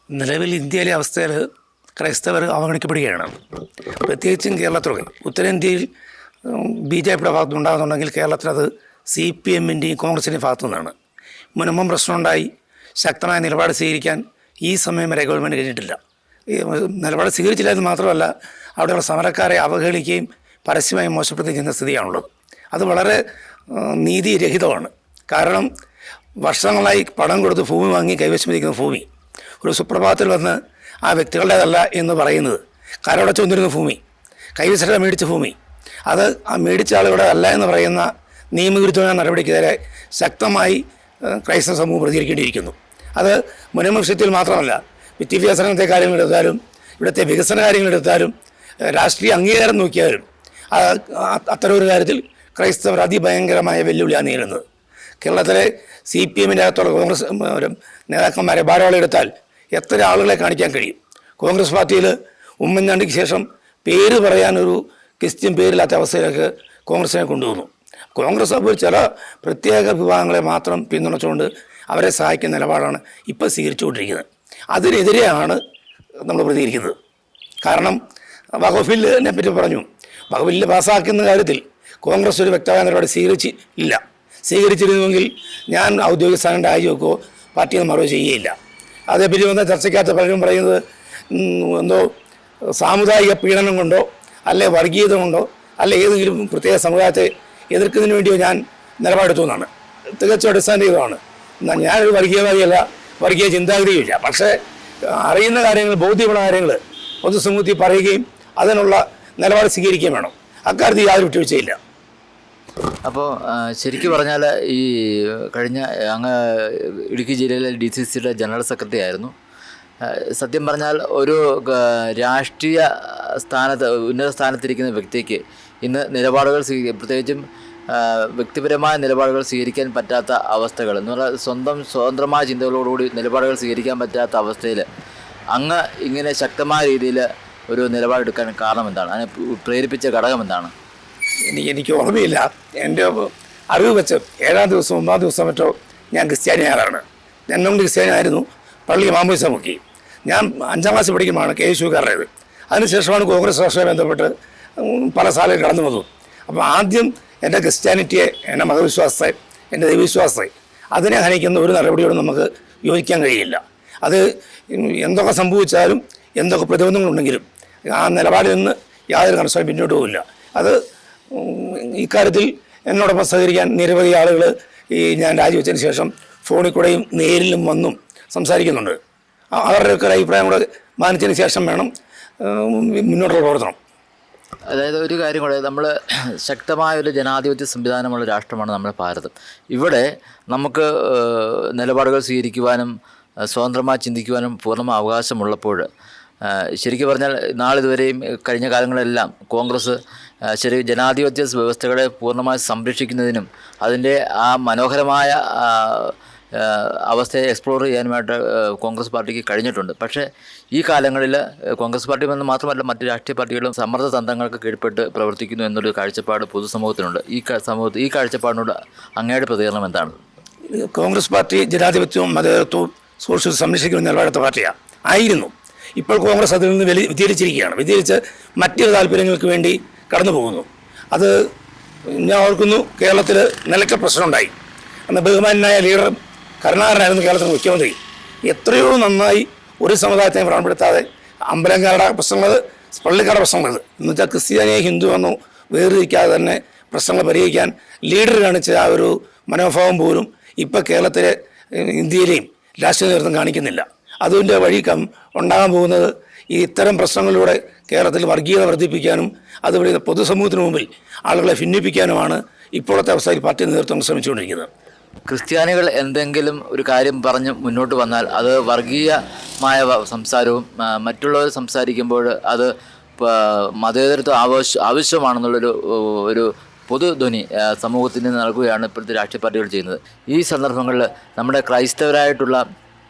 നിലവിൽ ഇന്ത്യയിലെ അവസ്ഥയിൽ ക്രൈസ്തവർ അവഗണിക്കപ്പെടുകയാണ്. പ്രത്യേകിച്ചും കേരളത്തിലൊക്കെ. ഉത്തരേന്ത്യയിൽ ബി ജെ പിയുടെ ഭാഗത്തുനിന്നുണ്ടാകുന്നുണ്ടെങ്കിൽ കേരളത്തിലത് CPM-ൻ്റെയും കോൺഗ്രസിൻ്റെയും ഭാഗത്തു നിന്നാണ്. മുൻപും പ്രശ്നമുണ്ടായി. ശക്തമായ നിലപാട് സ്വീകരിക്കാൻ ഈ സമയം വരെ ഗവൺമെൻറ് കഴിഞ്ഞിട്ടില്ല. ഈ നിലപാട് സ്വീകരിച്ചില്ല എന്ന് മാത്രമല്ല, അവിടെയുള്ള സമരക്കാരെ അവഹേളിക്കുകയും പരസ്യമായി മോശപ്പെടുത്തുകയും ചെയ്യുന്ന സ്ഥിതിയാണുള്ളത്. അത് വളരെ നീതിരഹിതമാണ്. കാരണം വർഷങ്ങളായി പണം കൊടുത്ത് ഭൂമി വാങ്ങി കൈവശം വയ്ക്കുന്ന ഭൂമി ഒരു സുപ്രഭാതത്തിൽ വന്ന് ആ വ്യക്തികളുടേതല്ല എന്ന് പറയുന്നത്, കരടച്ചു വന്നിരുന്ന ഭൂമി, കൈവശം മേടിച്ച ഭൂമി, അത് ആ മേടിച്ച ആളുകളുടെ അല്ല എന്ന് പറയുന്ന നിയമവിരുദ്ധമായ നടപടിക്കെതിരെ ശക്തമായി ക്രൈസ്തവ സമൂഹം പ്രതികരിക്കേണ്ടിയിരിക്കുന്നു. അത് മുൻവിഷയത്തിൽ മാത്രമല്ല, വിദ്യാഭ്യാസ രംഗത്തെ കാര്യങ്ങളെടുത്താലും ഇവിടുത്തെ വികസന കാര്യങ്ങളെടുത്താലും രാഷ്ട്രീയ അംഗീകാരം നോക്കിയാലും അത്തരമൊരു കാര്യത്തിൽ ക്രൈസ്തവർ അതിഭയങ്കരമായ വെല്ലുവിളിയാണ് നേരിടുന്നത്. കേരളത്തിലെ CPM-ൻ്റെ അകത്തുള്ള കോൺഗ്രസ് നേതാക്കന്മാരെ ഭാരവാളിയെടുത്താൽ എത്ര ആളുകളെ കാണിക്കാൻ കഴിയും? കോൺഗ്രസ് പാർട്ടിയിൽ ഉമ്മൻചാണ്ടിക്ക് ശേഷം പേര് പറയാനൊരു ക്രിസ്ത്യൻ പേരില്ലാത്ത അവസ്ഥയിലേക്ക് കോൺഗ്രസിനെ കൊണ്ടുവന്നു. കോൺഗ്രസ് അപ്പോൾ ചില പ്രത്യേക വിഭാഗങ്ങളെ മാത്രം പിന്തുണച്ചുകൊണ്ട് അവരെ സഹായിക്കുന്ന നിലപാടാണ് ഇപ്പോൾ സ്വീകരിച്ചുകൊണ്ടിരിക്കുന്നത്. അതിനെതിരെയാണ് നമ്മൾ പ്രതികരിക്കുന്നത്. കാരണം വഖഫ് ബില്ലിനെ പറ്റി പറഞ്ഞു. വഖഫ് ബില്ല് പാസ്സാക്കുന്ന കാര്യത്തിൽ കോൺഗ്രസ് ഒരു വ്യക്തമായ നിലപാട് സ്വീകരിച്ചിരുന്നുവെങ്കിൽ ഞാൻ ഔദ്യോഗിക സ്ഥാനം രാജിവെക്കോ പാർട്ടിയിൽ നിന്ന് മറവ് ചെയ്യുകയില്ല. അതേപ്പറ്റി വന്ന ചർച്ചയ്ക്കകത്ത് പലരും പറയുന്നത് എന്തോ സാമുദായിക പീഡനം കൊണ്ടോ അല്ലെ വർഗീയത കൊണ്ടോ അല്ലെ ഏതെങ്കിലും പ്രത്യേക സമുദായത്തെ എതിർക്കുന്നതിന് വേണ്ടിയോ ഞാൻ നിലപാടെടുത്തു എന്നാണ്. തികച്ചും അടിസ്ഥാനരഹിതമാണ്. ഞാനൊരു വർഗീയവാദിയല്ല, വർഗീയ ചിന്താഗതിയില്ല. പക്ഷേ അറിയുന്ന കാര്യങ്ങൾ, ബോധ്യമുള്ള കാര്യങ്ങൾ പൊതുസമൂഹത്തിൽ പറയുകയും അതിനുള്ള നിലപാട് സ്വീകരിക്കുകയും വേണം. അക്കാര്യത്തിൽ യാതൊരു വിട്ടുവീഴ്ചയില്ല. അപ്പോൾ ശരിക്കും പറഞ്ഞാൽ ഈ കഴിഞ്ഞ അങ്ങ് ഇടുക്കി ജില്ലയിലെ DCCയുടെ ജനറൽ സെക്രട്ടറി ആയിരുന്നു. സത്യം പറഞ്ഞാൽ ഒരു രാഷ്ട്രീയ ഉന്നത സ്ഥാനത്തിരിക്കുന്ന വ്യക്തിക്ക് ഇന്ന് നിലപാടുകൾ പ്രത്യേകിച്ചും വ്യക്തിപരമായ നിലപാടുകൾ സ്വീകരിക്കാൻ പറ്റാത്ത അവസ്ഥകൾ എന്ന് പറഞ്ഞാൽ സ്വതന്ത്രമായ ചിന്തകളോടുകൂടി നിലപാടുകൾ സ്വീകരിക്കാൻ പറ്റാത്ത അവസ്ഥയിൽ അങ്ങ് ഇങ്ങനെ ശക്തമായ രീതിയിൽ ഒരു നിലപാടെടുക്കാൻ കാരണം എന്താണ്? അതിനെ പ്രേരിപ്പിച്ച ഘടകം എന്താണ്? എനിക്ക് ഓർമ്മയില്ല. എൻ്റെ അറിവ് വെച്ച് 7-ാം ദിവസം 9-ാം ദിവസം മറ്റോ ഞാൻ ക്രിസ്ത്യാനിയാളാണ്. എന്നുകൊണ്ട് ക്രിസ്ത്യാനിയായിരുന്നു. പള്ളി മാമോദിസ മുക്കി. ഞാൻ 5ാം ക്ലാസ് പഠിക്കുമ്പോഴാണ് KSU കാരനായത്. അതിനുശേഷമാണ് കോൺഗ്രസ് രാഷ്ട്രീയമായി ബന്ധപ്പെട്ട് പല സ്ഥലങ്ങളിൽ കടന്നു വന്നു. അപ്പോൾ ആദ്യം എൻ്റെ ക്രിസ്ത്യാനിറ്റിയെ, എൻ്റെ മതവിശ്വാസത്തെ, എൻ്റെ ദൈവവിശ്വാസത്തെ അതിനെ ഹനിക്കുന്ന ഒരു നടപടിയോടും നമുക്ക് യോജിക്കാൻ കഴിയില്ല. അത് എന്തൊക്കെ സംഭവിച്ചാലും എന്തൊക്കെ പ്രതിബന്ധങ്ങളുണ്ടെങ്കിലും ആ നിലപാടിൽ നിന്ന് യാതൊരു കർഷകരും പിന്നോട്ട് പോകില്ല. അത് ഇക്കാര്യത്തിൽ എന്നോടൊപ്പം സഹകരിക്കാൻ നിരവധി ആളുകൾ ഞാൻ രാജിവെച്ചതിന് ശേഷം ഫോണിൽ കൂടെയും നേരിലും വന്നും സംസാരിക്കുന്നുണ്ട്. അവരുടെയൊക്കെ അഭിപ്രായം കൂടെ മാനിച്ചതിന് ശേഷം വേണം മുന്നോട്ടുള്ള പ്രവർത്തനം. അതായത് ഒരു കാര്യം കൂടെ, നമ്മൾ ശക്തമായൊരു ജനാധിപത്യ സംവിധാനമുള്ള രാഷ്ട്രമാണ് നമ്മുടെ ഭാരതം. ഇവിടെ നമുക്ക് നിലപാടുകൾ സ്വീകരിക്കുവാനും സ്വതന്ത്രമായി ചിന്തിക്കുവാനും പൂർണ്ണമായ അവകാശമുള്ളപ്പോൾ ശരിക്കും പറഞ്ഞാൽ നാളിതുവരെയും കഴിഞ്ഞ കാലങ്ങളെല്ലാം കോൺഗ്രസ് ജനാധിപത്യ വ്യവസ്ഥകളെ പൂർണ്ണമായി സംരക്ഷിക്കുന്നതിനും അതിൻ്റെ ആ മനോഹരമായ അവസ്ഥയെ എക്സ്പ്ലോർ ചെയ്യാനുമായിട്ട് കോൺഗ്രസ് പാർട്ടിക്ക് കഴിഞ്ഞിട്ടുണ്ട്. പക്ഷേ ഈ കാലങ്ങളിൽ കോൺഗ്രസ് പാർട്ടി എന്ന് മാത്രമല്ല മറ്റ് രാഷ്ട്രീയ പാർട്ടികളും സമ്മർദ്ദ തന്ത്രങ്ങൾക്ക് കീഴ്പ്പെട്ട് പ്രവർത്തിക്കുന്നു എന്നൊരു കാഴ്ചപ്പാട് പൊതുസമൂഹത്തിനുണ്ട്. ഈ കാഴ്ചപ്പാടിനോട് അങ്ങയുടെ പ്രതികരണം എന്താണ്? കോൺഗ്രസ് പാർട്ടി ജനാധിപത്യവും മതേതരത്വവും സോഷ്യൽ സംരക്ഷിക്കുന്ന നിലപാടെടുത്ത പാർട്ടിയാണ് ആയിരുന്നു. ഇപ്പോൾ കോൺഗ്രസ് അതിൽ നിന്ന് വ്യതിചലിച്ച് മറ്റൊരു താല്പര്യങ്ങൾക്ക് വേണ്ടി കടന്നു പോകുന്നു. അത് ഞാൻ ഓർക്കുന്നു, കേരളത്തിൽ നിലയ്ക്കൽ പ്രശ്നമുണ്ടായി. അന്ന് ബഹുമാനായ ലീഡർ കരുണാകരനായിരുന്നു കേരളത്തിലെ മുഖ്യമന്ത്രി. എത്രയോ നന്നായി ഒരു സമുദായത്തെ വ്രണപ്പെടുത്താതെ അമ്പലക്കാരുടെ പ്രശ്നങ്ങൾ, പള്ളിക്കാരുടെ പ്രശ്നങ്ങൾ, എന്ന് വെച്ചാൽ ക്രിസ്ത്യാനിയെ ഹിന്ദു എന്നോ വേർതിരിക്കാതെ തന്നെ പ്രശ്നങ്ങൾ പരിഹരിക്കാൻ ലീഡർ കാണിച്ച ആ ഒരു മനോഭാവം പോലും ഇപ്പോൾ കേരളത്തിലെ ഇന്ത്യയിലെയും രാഷ്ട്രീയ നേതൃത്വം കാണിക്കുന്നില്ല. അതിൻ്റെ വഴി ഉണ്ടാകാൻ പോകുന്നത് ഈ ഇത്തരം പ്രശ്നങ്ങളിലൂടെ കേരളത്തിൽ വർഗീയത വർദ്ധിപ്പിക്കാനും അതുവഴി പൊതുസമൂഹത്തിന് മുമ്പിൽ ആളുകളെ ഭിന്നിപ്പിക്കാനുമാണ് ഇപ്പോഴത്തെ അവസ്ഥയിൽ പാർട്ടി നേതൃത്വം ശ്രമിച്ചുകൊണ്ടിരിക്കുന്നത്. ക്രിസ്ത്യാനികൾ എന്തെങ്കിലും ഒരു കാര്യം പറഞ്ഞ് മുന്നോട്ട് വന്നാൽ അത് വർഗീയമായ സംസാരവും മറ്റുള്ളവർ സംസാരിക്കുമ്പോൾ അത് മതേതരത്വം ആവശ്യമാണെന്നുള്ളൊരു പൊതുധ്വനി സമൂഹത്തിൽ നിന്ന് നൽകുകയാണ് ഇപ്പോഴത്തെ രാഷ്ട്രീയ പാർട്ടികൾ ചെയ്യുന്നത്. ഈ സന്ദർഭങ്ങളിൽ നമ്മുടെ ക്രൈസ്തവരായിട്ടുള്ള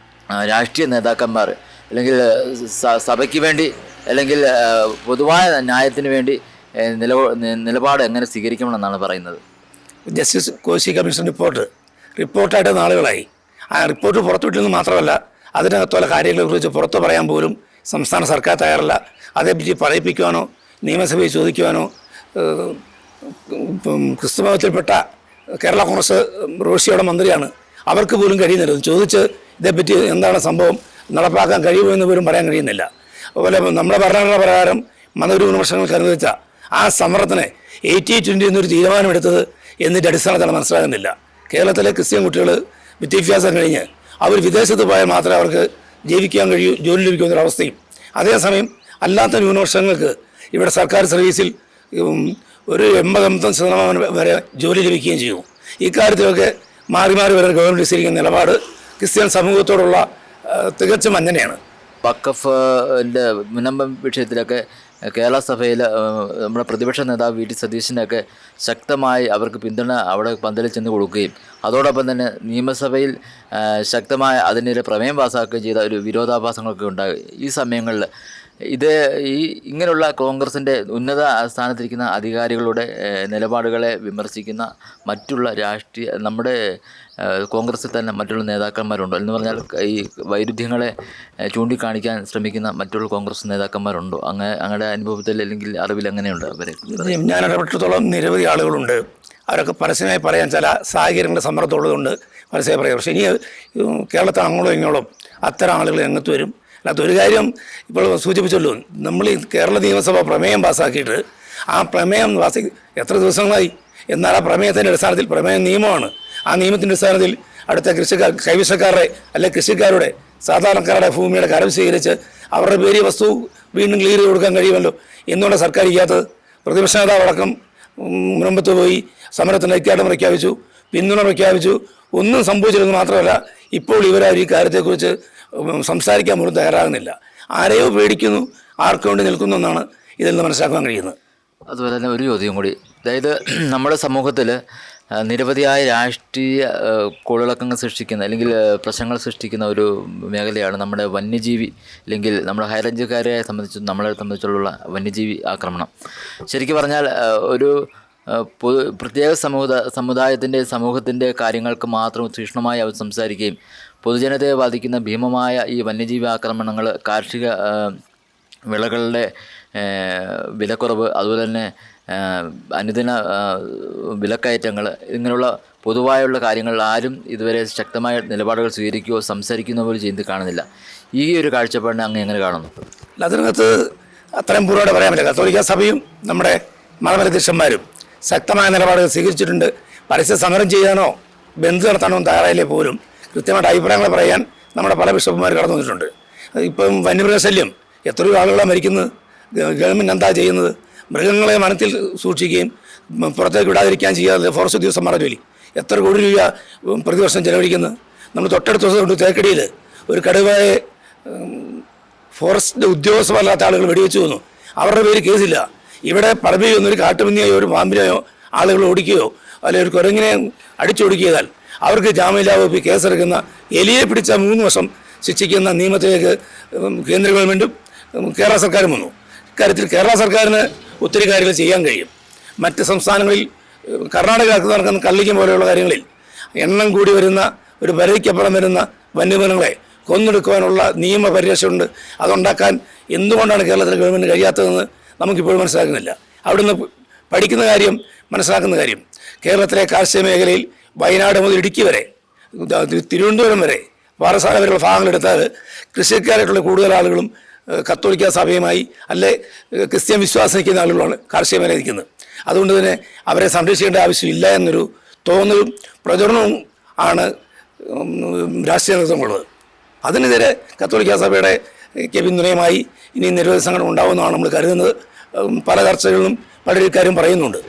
രാഷ്ട്രീയ നേതാക്കന്മാർ അല്ലെങ്കിൽ സഭയ്ക്ക് വേണ്ടി അല്ലെങ്കിൽ പൊതുവായ ന്യായത്തിന് വേണ്ടി നിലപാട് എങ്ങനെ സ്വീകരിക്കണമെന്നാണ് പറയുന്നത്? ജസ്റ്റിസ് കോശി കമ്മീഷൻ റിപ്പോർട്ടായിട്ട് നാളുകളായി. ആ റിപ്പോർട്ട് പുറത്തുവിട്ടെന്ന് മാത്രമല്ല അതിനകത്തുള്ള കാര്യങ്ങളെക്കുറിച്ച് പുറത്തു പറയാൻ പോലും സംസ്ഥാന സർക്കാർ തയ്യാറല്ല. അതേപ്പറ്റി പറയിപ്പിക്കുവാനോ നിയമസഭയിൽ ചോദിക്കുവാനോ ക്രിസ്തുമതത്തിൽപ്പെട്ട കേരള കോൺഗ്രസ് റോഷിയുടെ മന്ത്രിയാണ്, അവർക്ക് പോലും കഴിയുന്നില്ല. ചോദിച്ച് ഇതേപ്പറ്റി എന്താണ് സംഭവം, നടപ്പാക്കാൻ കഴിയുമെന്ന് പോലും പറയാൻ കഴിയുന്നില്ല. അതുപോലെ നമ്മുടെ ഭരണഘടന പ്രകാരം മതന്യൂനപക്ഷങ്ങൾക്ക് അനുവദിച്ച ആ സമരത്തിന് 80-20 എന്നൊരു തീരുമാനമെടുത്തത് എന്നിട്ട് അടിസ്ഥാനത്തിൽ മനസ്സിലാകുന്നില്ല. കേരളത്തിലെ ക്രിസ്ത്യൻ കുട്ടികൾ വിദ്യാഭ്യാസം കഴിഞ്ഞ് അവർ വിദേശത്ത് പോയാൽ മാത്രമേ അവർക്ക് ജീവിക്കാൻ കഴിയൂ, ജോലി ലഭിക്കുന്നൊരവസ്ഥയും, അതേസമയം അല്ലാത്ത ന്യൂനപക്ഷങ്ങൾക്ക് ഇവിടെ സർക്കാർ സർവീസിൽ ഒരു 80-85% വരെ ജോലി ലഭിക്കുകയും ചെയ്യും. ഇക്കാര്യത്തിലൊക്കെ മാറി മാറി വരുന്ന ഗവൺമെൻറ് സ്വീകരിക്കുന്ന നിലപാട് ക്രിസ്ത്യൻ സമൂഹത്തോടുള്ള തികച്ചും വഞ്ചനയാണ്. വഖഫിൻ്റെ മുനമ്പം വിഷയത്തിലൊക്കെ കേരള സഭയിൽ നമ്മുടെ പ്രതിപക്ഷ നേതാവ് വി.ഡി. സതീശനൊക്കെ ശക്തമായി അവർക്ക് പിന്തുണ അവിടെ പന്തലിൽ ചെന്ന് കൊടുക്കുകയും അതോടൊപ്പം തന്നെ നിയമസഭയിൽ ശക്തമായ അതിനെതിരെ പ്രമേയം പാസ്സാക്കുകയും ചെയ്ത ഒരു വിരോധാഭാസങ്ങളൊക്കെ ഉണ്ടായി. ഈ സമയങ്ങളിൽ ഇങ്ങനെയുള്ള കോൺഗ്രസിൻ്റെ ഉന്നത സ്ഥാനത്തിരിക്കുന്ന അധികാരികളുടെ നിലപാടുകളെ വിമർശിക്കുന്ന മറ്റുള്ള നമ്മുടെ കോൺഗ്രസിൽ തന്നെ മറ്റുള്ള നേതാക്കന്മാരുണ്ടോ എന്ന് പറഞ്ഞാൽ ഈ വൈരുദ്ധ്യങ്ങളെ ചൂണ്ടിക്കാണിക്കാൻ ശ്രമിക്കുന്ന മറ്റുള്ള കോൺഗ്രസ് നേതാക്കന്മാരുണ്ടോ? അങ്ങയുടെ അനുഭവത്തിൽ അല്ലെങ്കിൽ അറിവിൽ എങ്ങനെയുണ്ട് അവരെ? ഞാൻ ഇടപെട്ടിടത്തോളം നിരവധി ആളുകളുണ്ട്. അവരൊക്കെ പരസ്യമായി പറയാൻ ചില സാഹചര്യങ്ങളുടെ സമ്മർദ്ദമുള്ളതുകൊണ്ട് പരസ്യമായി പറയാം. പക്ഷേ ഇനി കേരളത്തിൽ അങ്ങോളം ഇങ്ങോളം അത്തരം ആളുകൾ രംഗത്ത് വരും. അല്ലാത്ത ഒരു കാര്യം ഇപ്പോൾ സൂചിപ്പിച്ചല്ലോ, നമ്മൾ ഈ കേരള നിയമസഭ പ്രമേയം പാസ്സാക്കിയിട്ട് ആ പ്രമേയം എത്ര ദിവസങ്ങളായി, എന്നാൽ ആ പ്രമേയത്തിൻ്റെ അടിസ്ഥാനത്തിൽ പ്രമേയം നിയമമാണ്. ആ നിയമത്തിൻ്റെ അടിസ്ഥാനത്തിൽ അടുത്ത കൈവശക്കാരുടെ അല്ലെങ്കിൽ കൃഷിക്കാരുടെ സാധാരണക്കാരുടെ ഭൂമിയുടെ കരം സ്വീകരിച്ച് അവരുടെ പേരിയ വസ്തു വീണ്ടും ക്ലിയർ ചെയ്ത് കൊടുക്കാൻ കഴിയുമല്ലോ എന്നുള്ള സർക്കാർ ചെയ്യാത്തത്. പ്രതിപക്ഷ നേതാവ് അടക്കം മുനമ്പത്ത് പോയി സമരത്തിന് ഐക്യദാർഢ്യം പ്രഖ്യാപിച്ചു, പിന്തുണ പ്രഖ്യാപിച്ചു. ഒന്നും സംഭവിച്ചില്ലെന്ന് മാത്രമല്ല, ഇപ്പോൾ ഇവരാരും ഈ കാര്യത്തെക്കുറിച്ച് സംസാരിക്കാൻ പോലും തയ്യാറാകുന്നില്ല. ആരെയോ പേടിക്കുന്നു, ആർക്കു വേണ്ടി നിൽക്കുന്നു എന്നാണ് ഇതിൽ നിന്ന് മനസ്സിലാക്കാൻ കഴിയുന്നത്. അതുപോലെ തന്നെ ഒരു ചോദ്യം കൂടി, അതായത് നമ്മുടെ സമൂഹത്തിൽ നിരവധിയായ രാഷ്ട്രീയ കോളിളക്കങ്ങൾ സൃഷ്ടിക്കുന്ന അല്ലെങ്കിൽ പ്രശ്നങ്ങൾ സൃഷ്ടിക്കുന്ന ഒരു മേഖലയാണ് നമ്മുടെ വന്യജീവി അല്ലെങ്കിൽ നമ്മുടെ ഹൈറേഞ്ചുകാരെ നമ്മളെ സംബന്ധിച്ചുള്ള വന്യജീവി ആക്രമണം. ശരിക്കും പറഞ്ഞാൽ ഒരു പ്രത്യേക സമൂഹത്തിൻ്റെ കാര്യങ്ങൾക്ക് മാത്രം തീക്ഷ്ണമായി അവർ സംസാരിക്കുകയും പൊതുജനത്തെ ബാധിക്കുന്ന ഭീമമായ ഈ വന്യജീവി ആക്രമണങ്ങൾ, കാർഷിക വിളകളുടെ വിലക്കുറവ്, അതുപോലെ തന്നെ അനുദിന വിലക്കയറ്റങ്ങൾ, ഇങ്ങനെയുള്ള പൊതുവായുള്ള കാര്യങ്ങൾ ആരും ഇതുവരെ ശക്തമായ നിലപാടുകൾ സ്വീകരിക്കുകയോ സംസാരിക്കുന്നോ പോലും ചെയ്ത് കാണുന്നില്ല. ഈ ഒരു കാഴ്ചപ്പാടിനെ അങ്ങ് എങ്ങനെ കാണുന്നു? അതിനകത്ത് അത്രയും പൂർവ്വമായിട്ട് പറയാൻ പറ്റില്ല. കത്തോലിക്ക സഭയും നമ്മുടെ മതപരിധിഷന്മാരും ശക്തമായ നിലപാടുകൾ സ്വീകരിച്ചിട്ടുണ്ട്. പരസ്യ സമരം ചെയ്യാനോ ബന്ദ് നടത്താനോ തയ്യാറായില്ലേ പോലും കൃത്യമായിട്ട് അഭിപ്രായങ്ങൾ പറയാൻ നമ്മുടെ പല ബിഷപ്പുമാർ കടന്നു വന്നിട്ടുണ്ട്. ഇപ്പം വന്യമൃഗശല്യം എത്രയോ ആളുകളാണ് മരിക്കുന്നത്. ഗവൺമെൻറ് എന്താ ചെയ്യുന്നത്? മൃഗങ്ങളെ വനത്തിൽ സൂക്ഷിക്കുകയും പുറത്തേക്ക് വിടാതിരിക്കാൻ ചെയ്യാതെ ഫോറസ്റ്റ് ഉദ്യോഗസ്ഥന്മാരുടെ ജോലി എത്ര കോടി രൂപ പ്രതിവർഷം ചെലവഴിക്കുന്നത്. നമ്മൾ തൊട്ടടുത്ത ദിവസം തേക്കടിയിൽ ഒരു കടുവയെ ഫോറസ്റ്റ് ഉദ്യോഗസ്ഥരല്ലാത്ത ആളുകൾ വെടിവെച്ച് വന്നു. അവരുടെ പേര് കേസില്ല. ഇവിടെ പറമ്പിൽ ഒരു കാട്ടുപന്നിയോ ഒരു പാമ്പിനെയോ ആളുകൾ ഓടിക്കുകയോ അല്ലെങ്കിൽ ഒരു കുരങ്ങിനെ അടിച്ചോടിക്കിയതാൽ അവർക്ക് ജാമ്യമില്ലാ വകുപ്പിൽ കേസെടുക്കുന്ന, എലിയെ പിടിച്ച 3 വർഷം ശിക്ഷിക്കുന്ന നിയമത്തിലേക്ക് കേന്ദ്ര ഗവൺമെൻറ്റും കേരള സർക്കാരും വന്നു. ഇക്കാര്യത്തിൽ കേരള സർക്കാരിന് ഒത്തിരി കാര്യങ്ങൾ ചെയ്യാൻ കഴിയും. മറ്റ് സംസ്ഥാനങ്ങളിൽ കർണാടകത്തിൽ നടക്കുന്ന കള്ളിക്കം പോലെയുള്ള കാര്യങ്ങളിൽ എണ്ണം കൂടി വരുന്ന ഒരു പരിധിക്കപ്പുറം വരുന്ന വന്യമൃഗങ്ങളെ കൊന്നെടുക്കുവാനുള്ള നിയമപരിരക്ഷയുണ്ട്. അതുണ്ടാക്കാൻ എന്തുകൊണ്ടാണ് കേരളത്തിലെ ഗവൺമെൻറ് കഴിയാത്തതെന്ന് നമുക്കിപ്പോഴും മനസ്സിലാക്കുന്നില്ല. അവിടുന്ന് പഠിക്കുന്ന കാര്യം, മനസ്സിലാക്കുന്ന കാര്യം, കേരളത്തിലെ കാർഷിക മേഖലയിൽ വയനാട് മുതൽ ഇടുക്കി വരെ തിരുവനന്തപുരം വരെ പാറശാല വരെയുള്ള ഭാഗങ്ങളെടുത്താൽ കൃഷിക്കാരായിട്ടുള്ള കൂടുതൽ ആളുകളും കത്തോലിക്ക സഭയുമായി അല്ലെ ക്രിസ്ത്യൻ വിശ്വാസം നിൽക്കുന്ന ആളുകളാണ് കാർഷിക മേഖല നിൽക്കുന്നത്. അതുകൊണ്ട് തന്നെ അവരെ സംരക്ഷിക്കേണ്ട ആവശ്യമില്ല എന്നൊരു തോന്നലും പ്രചരണവും ആണ് രാഷ്ട്രീയ നേതൃത്വമുള്ളത്. അതിനെതിരെ കത്തോലിക്ക സഭയുടെ പിന്തുണയുമായി ഇനി നിരവധി സംഘടന ഉണ്ടാകുമെന്നാണ് നമ്മൾ കരുതുന്നത്. പല ചർച്ചകളിലും പലരും ഇക്കാര്യം പറയുന്നുണ്ട്.